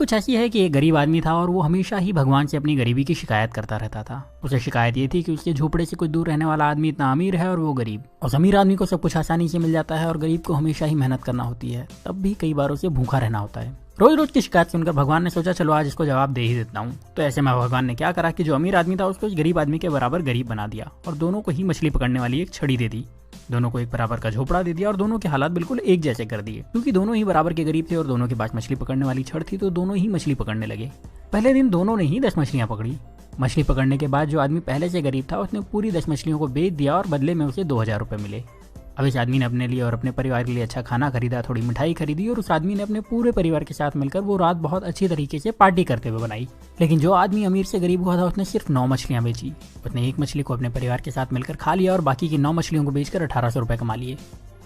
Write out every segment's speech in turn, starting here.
कुछ ऐसी है कि एक गरीब आदमी था और वो हमेशा ही भगवान से अपनी गरीबी की शिकायत करता रहता था। उसे शिकायत ये थी कि उसके झोपड़े से कुछ दूर रहने वाला आदमी इतना अमीर है और वो गरीब। उस अमीर आदमी को सब कुछ आसानी से मिल जाता है और गरीब को हमेशा ही मेहनत करना होती है, तब भी कई बार उसे भूखा रहना होता है। रोज रोज की शिकायत सुनकर भगवान ने सोचा चलो आज इसको जवाब दे ही देता हूँ। तो ऐसे में भगवान ने क्या करा कि जो अमीर आदमी था उसको इस गरीब आदमी के बराबर गरीब बना दिया और दोनों को ही मछली पकड़ने वाली एक छड़ी दे दी। दोनों को एक बराबर का झोपड़ा दे दिया और दोनों के हालात बिल्कुल एक जैसे कर दिए। क्योंकि दोनों ही बराबर के गरीब थे और दोनों के पास मछली पकड़ने वाली छड़ थी, तो दोनों ही मछली पकड़ने लगे। पहले दिन दोनों ने ही 10 मछलियां पकड़ी। मछली पकड़ने के बाद जो आदमी पहले से गरीब था उसने पूरी 10 मछलियों को बेच दिया और बदले में उसे 2000 रुपए मिले। अब इस आदमी ने अपने लिए और अपने परिवार के लिए अच्छा खाना खरीदा, थोड़ी मिठाई खरीदी और उस आदमी ने अपने पूरे परिवार के साथ मिलकर वो रात बहुत अच्छी तरीके से पार्टी करते हुए बनाई। लेकिन जो आदमी अमीर से गरीब हुआ था उसने सिर्फ 9 मछलियां बेची। उसने एक मछली को अपने परिवार के साथ मिलकर खा लिया और बाकी की 9 मछलियों को बेचकर 1800 रुपए कमा लिए।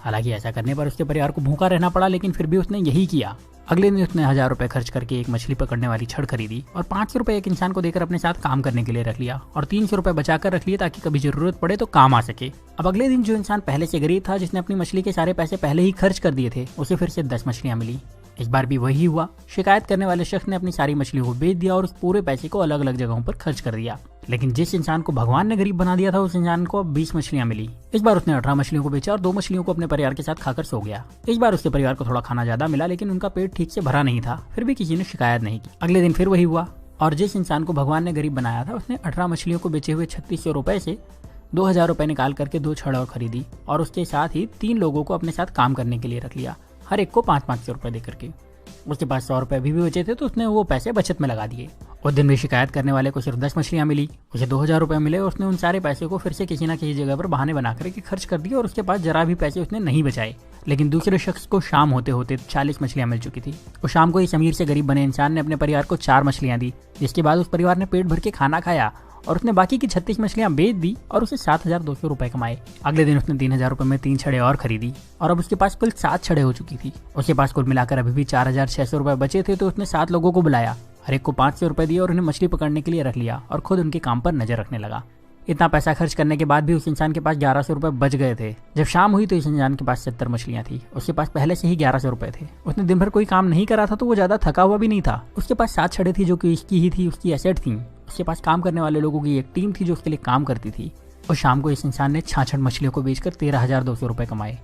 हालांकि ऐसा करने पर उसके परिवार को भूखा रहना पड़ा, लेकिन फिर भी उसने यही किया। अगले दिन उसने 1000 रुपए खर्च करके एक मछली पकड़ने वाली छड़ खरीदी और 500 रुपए एक इंसान को देकर अपने साथ काम करने के लिए रख लिया और 300 रुपए बचाकर रख लिए ताकि कभी जरूरत पड़े तो काम आ सके। अब अगले दिन जो इंसान पहले से गरीब था, जिसने अपनी मछली के सारे पैसे पहले ही खर्च कर दिए थे, उसे फिर से 10 मछलियां मिली। इस बार भी वही हुआ। शिकायत करने वाले शख्स ने अपनी सारी मछलियों को बेच दिया और उस पूरे पैसे को अलग अलग जगहों पर खर्च कर दिया। लेकिन जिस इंसान को भगवान ने गरीब बना दिया था उस इंसान को 20 मछलियां मिली। इस बार उसने 18 मछलियों को बेचा और 2 मछलियों को अपने परिवार के साथ खाकर सो गया। इस बार उसके परिवार को थोड़ा खाना ज्यादा मिला, लेकिन उनका पेट ठीक से भरा नहीं था। फिर भी किसी ने शिकायत नहीं की। अगले दिन फिर वही हुआ और जिस इंसान को भगवान ने गरीब बनाया था उसने 18 मछलियों को बेचे हुए 3600 रुपए से 2000 रुपए निकाल करके 2 छड़ और खरीदी और उसके साथ ही 3 लोगों को अपने साथ काम करने के लिए रख लिया, हर एक को 500 रुपए दे करके। उसके पास 100 रुपए भी बचे थे तो उसने वो पैसे बचत में लगा दिए। उस दिन भी शिकायत करने वाले को सिर्फ 10 मछलियां मिली, उसे 2000 रुपए मिले और उसने उन सारे पैसे को फिर से किसी न किसी जगह पर बहाने बना करके खर्च कर दिए और उसके पास जरा भी पैसे उसने नहीं बचाए। लेकिन दूसरे शख्स को शाम होते होते 40 मछलियां मिल चुकी थी। उस शाम को इस अमीर से गरीब बने इंसान ने अपने परिवार को 4 मछलियां दी, जिसके बाद उस परिवार ने पेट भर के खाना खाया और उसने बाकी की 36 मछलियां बेच दी और उसे 7200 रुपए कमाए। अगले दिन उसने 3000 रुपए में 3 छड़े और खरीदी और अब उसके पास कुल 7 छड़े हो चुकी थी। उसके पास कुल मिलाकर अभी भी 4600 रुपए बचे थे, तो उसने 7 लोगों को बुलाया, हर एक को 500 रुपए दिए और उन्हें मछली पकड़ने के लिए रख लिया और खुद उनके काम पर नजर रखने लगा। इतना पैसा खर्च करने के बाद भी उस इंसान के पास 1100 रुपए बच गए थे। जब शाम हुई तो इस इंसान के पास 70 मछलियां थी। उसके पास पहले से ही 1100 रुपए थे। उसने दिन भर कोई काम नहीं करा था तो वो ज्यादा थका हुआ भी नहीं था। उसके पास 7 छड़े थी जो कि इसकी ही थी, उसकी एसेट थी। उसके पास काम करने वाले लोगों की एक टीम थी जो उसके लिए काम करती थी। और शाम को इस इंसान ने 66 मछलियों को बेचकर 13,200 रुपए कमाए।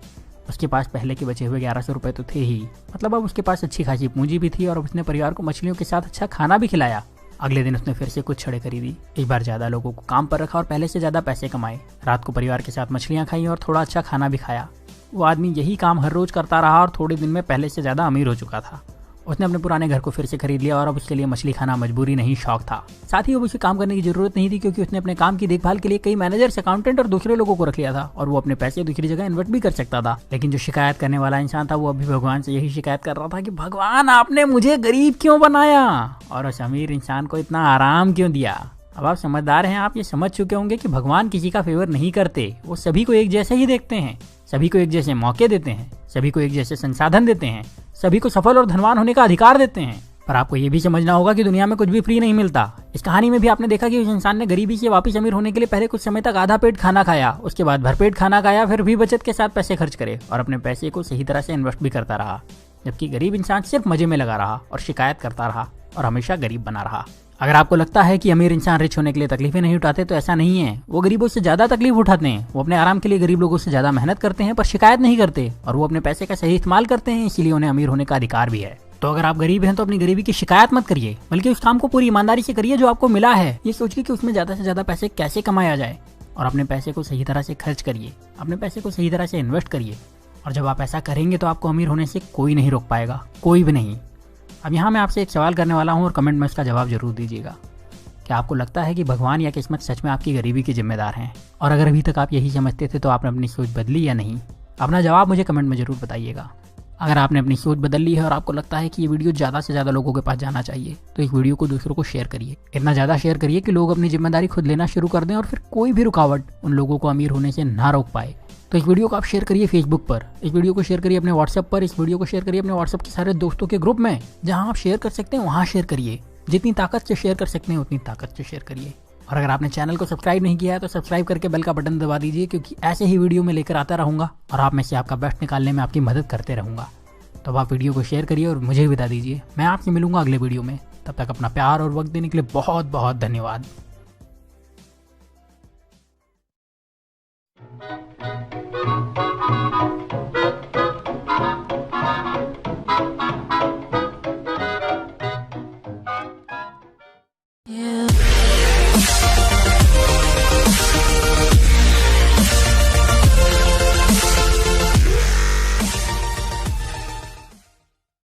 उसके पास पहले के बचे हुए 1100 रुपए तो थे ही, मतलब अब उसके पास अच्छी खासी पूंजी भी थी और उसने परिवार को मछलियों के साथ अच्छा खाना भी खिलाया। अगले दिन उसने फिर से कुछ छड़े खरीदी, इस बार ज्यादा लोगों को काम पर रखा और पहले से ज्यादा पैसे कमाए। रात को परिवार के साथ मछलियां खाई और थोड़ा अच्छा खाना भी खाया। वो आदमी यही काम हर रोज करता रहा और थोड़े दिन में पहले से ज्यादा अमीर हो चुका था। उसने अपने पुराने घर को फिर से खरीद लिया और अब उसके लिए मछली खाना मजबूरी नहीं शौक था। साथ ही अब उसे काम करने की जरूरत नहीं थी क्योंकि उसने अपने काम की देखभाल के लिए कई मैनेजर्स, अकाउंटेंट और दूसरे लोगों को रख लिया था और वो अपने पैसे दूसरी जगह इन्वेस्ट भी कर सकता था। लेकिन जो शिकायत करने वाला इंसान था वो अभी भगवान से यही शिकायत कर रहा था कि भगवान आपने मुझे गरीब क्यों बनाया और उस अमीर इंसान को इतना आराम क्यों दिया। अब आप समझदार हैं, आप ये समझ चुके होंगे कि भगवान किसी का फेवर नहीं करते, वो सभी को एक जैसे ही देखते हैं, सभी को एक जैसे मौके देते हैं, सभी को एक जैसे संसाधन देते हैं, सभी को सफल और धनवान होने का अधिकार देते हैं। पर आपको ये भी समझना होगा कि दुनिया में कुछ भी फ्री नहीं मिलता। इस कहानी में भी आपने देखा कि उस इंसान ने गरीबी से वापस अमीर होने के लिए पहले कुछ समय तक आधा पेट खाना खाया, उसके बाद भरपेट खाना खाया, फिर भी बचत के साथ पैसे खर्च करे और अपने पैसे को सही तरह से इन्वेस्ट भी करता रहा। जबकि गरीब इंसान सिर्फ मजे में लगा रहा और शिकायत करता रहा और हमेशा गरीब बना रहा। अगर आपको लगता है कि अमीर इंसान रिच होने के लिए तकलीफें नहीं उठाते तो ऐसा नहीं है। वो गरीबों से ज्यादा तकलीफ उठाते हैं। वो अपने आराम के लिए गरीब लोगों से ज्यादा मेहनत करते हैं पर शिकायत नहीं करते और वो अपने पैसे का सही इस्तेमाल करते हैं, इसीलिए उन्हें अमीर होने का अधिकार भी है। तो अगर आप गरीब हैं तो अपनी गरीबी की शिकायत मत करिए, बल्कि उस काम को पूरी ईमानदारी से करिए जो आपको मिला है। ये सोचिए कि उसमें ज्यादा से ज्यादा पैसे कैसे कमाया जाए और अपने पैसे को सही तरह से खर्च करिए, अपने पैसे को सही तरह से इन्वेस्ट करिए। और जब आप ऐसा करेंगे तो आपको अमीर होने से कोई नहीं रोक पाएगा, कोई भी नहीं। अब यहाँ मैं आपसे एक सवाल करने वाला हूँ और कमेंट में इसका जवाब जरूर दीजिएगा। क्या आपको लगता है कि भगवान या किस्मत सच में आपकी गरीबी के जिम्मेदार हैं? और अगर अभी तक आप यही समझते थे तो आपने अपनी सोच बदली या नहीं? अपना जवाब मुझे कमेंट में जरूर बताइएगा। अगर आपने अपनी सोच बदल ली है और आपको लगता है कि ये वीडियो ज़्यादा से ज़्यादा लोगों के पास जाना चाहिए तो इस वीडियो को दूसरों को शेयर करिए। इतना ज़्यादा शेयर करिए कि लोग अपनी जिम्मेदारी खुद लेना शुरू कर दें और फिर कोई भी रुकावट उन लोगों को अमीर होने से ना रोक पाए। तो इस वीडियो को आप शेयर करिए फेसबुक पर, इस वीडियो को शेयर करिए अपने व्हाट्सएप पर, इस वीडियो को शेयर करिए अपने व्हाट्सएप के सारे दोस्तों के ग्रुप में। जहाँ आप शेयर कर सकते हैं वहाँ शेयर करिए। जितनी ताकत से शेयर कर सकते हैं उतनी ताकत से शेयर करिए। और अगर आपने चैनल को सब्सक्राइब नहीं किया है तो सब्सक्राइब करके बेल का बटन दबा दीजिए, क्योंकि ऐसे ही वीडियो में लेकर आता रहूंगा और आप में से आपका बेस्ट निकालने में आपकी मदद करते रहूंगा। तो अब आप वीडियो को शेयर करिए और मुझे भी बता दीजिए। मैं आपसे मिलूंगा अगले वीडियो में। तब तक अपना प्यार और वक्त देने के लिए बहुत बहुत धन्यवाद।